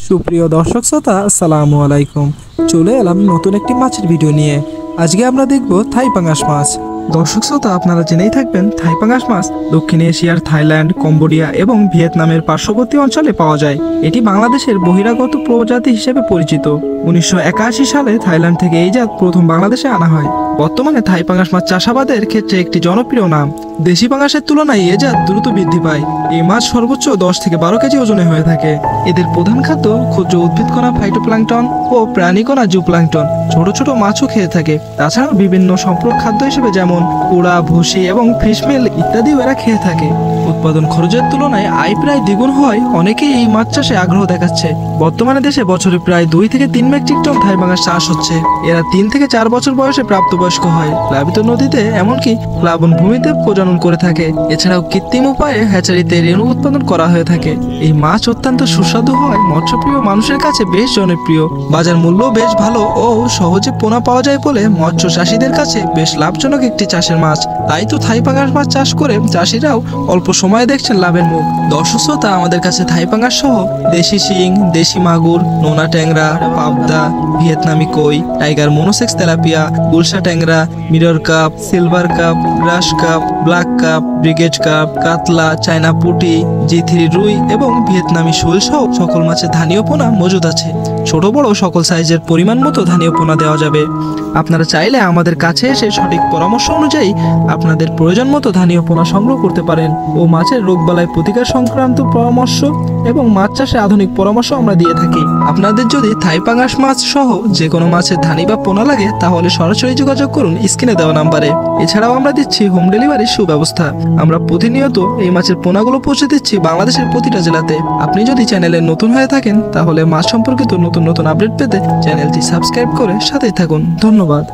সুপ্রিয় দর্শক শ্রোতা, আসসালামু আলাইকুম। চলে এলাম নতুন একটি মাছের ভিডিও নিয়ে। আজকে আমরা দেখব থাই পাঙ্গাস মাছ। দর্শক শ্রোতা, আপনারা জেনেই থাকবেন থাই পাঙ্গাস মাছ দক্ষিণ এশিয়ার থাইল্যান্ড, কম্বোডিয়া এবং ভিয়েতনামের পার্শ্ববর্তী অঞ্চলে পাওয়া যায়। এটি বাংলাদেশের বহিরাগত প্রজাতি হিসেবে পরিচিত। 1981 সালে থাইল্যান্ড থেকে এই জাত প্রথম বাংলাদেশে আনা হয়। বর্তমানে থাই পাঙ্গাস মাছ চাষাবাদের ক্ষেত্রে একটি জনপ্রিয় নাম। দেশি পাঙ্গাসের তুলনায় এ জাত দ্রুত বৃদ্ধি পায়। এই মাছ সর্বোচ্চ 10 থেকে 12 কেজি ওজনে হয়ে থাকে। এদের প্রধান খাদ্য ক্ষুদ্র উদ্ভিদকণা ফাইটোপ্ল্যাঙ্কটন ও প্রাণীকণা জুপ্ল্যাঙ্কটন। ছোট ছোট মাছও খেয়ে থাকে। তাছাড়া বিভিন্ন সম্পূরক খাদ্য হিসেবে যেমন কুড়া, ভুসি এবং ফিশমেল ইত্যাদিও এরা খেয়ে থাকে। উৎপাদন খরচের তুলনায় আয় প্রায় দ্বিগুণ হওয়ায় অনেকেই এই মাছ চাষে আগ্রহ দেখাচ্ছে। বর্তমানে দেশে বছরে প্রায় 2 থেকে 3 মেট্রিক টন থাই পাঙ্গাস চাষ হচ্ছে। এরা 3 থেকে 4 বছর বয়সে প্রাপ্তবয়স্ক হয়। প্লাবিত নদীতে এমনকি প্লাবন ভূমিতে প্রজনন করে থাকে। এছাড়াও কৃত্রিম উপায়ে হ্যাচারিতে রেণু উৎপাদন করা হয়ে থাকে। এই মাছ অত্যন্ত সুস্বাদু হওয়ায় মৎস্যপ্রিয় মানুষের কাছে বেশ জনপ্রিয়। বাজার মূল্য বেশ ভালো ও সহজে পোনা পাওয়া যায় বলে মৎস্য চাষীদের কাছে বেশ লাভজনক একটি চাষের মাছ। তাই তো থাই পাঙ্গাস মাছ চাষ করে চাষিরাও অল্প সময়ে দেখছেন লাভের মুখ। দর্শক শ্রোতা, আমাদের কাছে থাই পাঙ্গাস সহ দেশি শিং, দেশি মাগুর, নোনা ট্যাংরা, পাবদা, ভিয়েতনামি কই, টাইগার মনোসেক্স তেলাপিয়া, গুলশা ট্যাংরা, মিরর কাপ, সিলভার কাপ, গ্রাস cup, black cup, brigade cup, কাতলা, চায়না পুঁটি, জি3 রুই এবং ভিয়েতনামি শোল সহ সকল মাছের ধানীয় পোনা মজুদ আছে। ছোট বড় সকল সাইজের পরিমাণ মতো ধানীয় পোনা দেওয়া যাবে। আপনারা চাইলে আমাদের কাছে এসে সঠিক পরামর্শ অনুযায়ী আপনাদের প্রয়োজন মতো ধানীয় পোনা সংগ্রহ করতে পারেন ও মাছের রোগবালাই প্রতিকার সংক্রান্ত পরামর্শ এবং মাছ চাষে আধুনিক পরামর্শ আমরা দিয়ে থাকি। আপনাদের যদি থাই পাঙ্গাস মাছ সহ যে কোনো মাছের ধানি বা পোনা লাগে তাহলে সরাসরি যোগাযোগ করুন স্ক্রিনে দেওয়া নাম্বারে। এছাড়াও আমরা দিচ্ছি হোম ডেলিভারির সুব্যবস্থা। আমরা প্রতিনিয়ত এই মাছের পোনাগুলো পৌঁছে দিচ্ছি বাংলাদেশের প্রতিটা জেলাতে। আপনি যদি চ্যানেলে নতুন হয়ে থাকেন তাহলে মাছ সম্পর্কিত নতুন নতুন আপডেট পেতে চ্যানেলটি সাবস্ক্রাইব করে সাথেই থাকুন। ধন্যবাদ।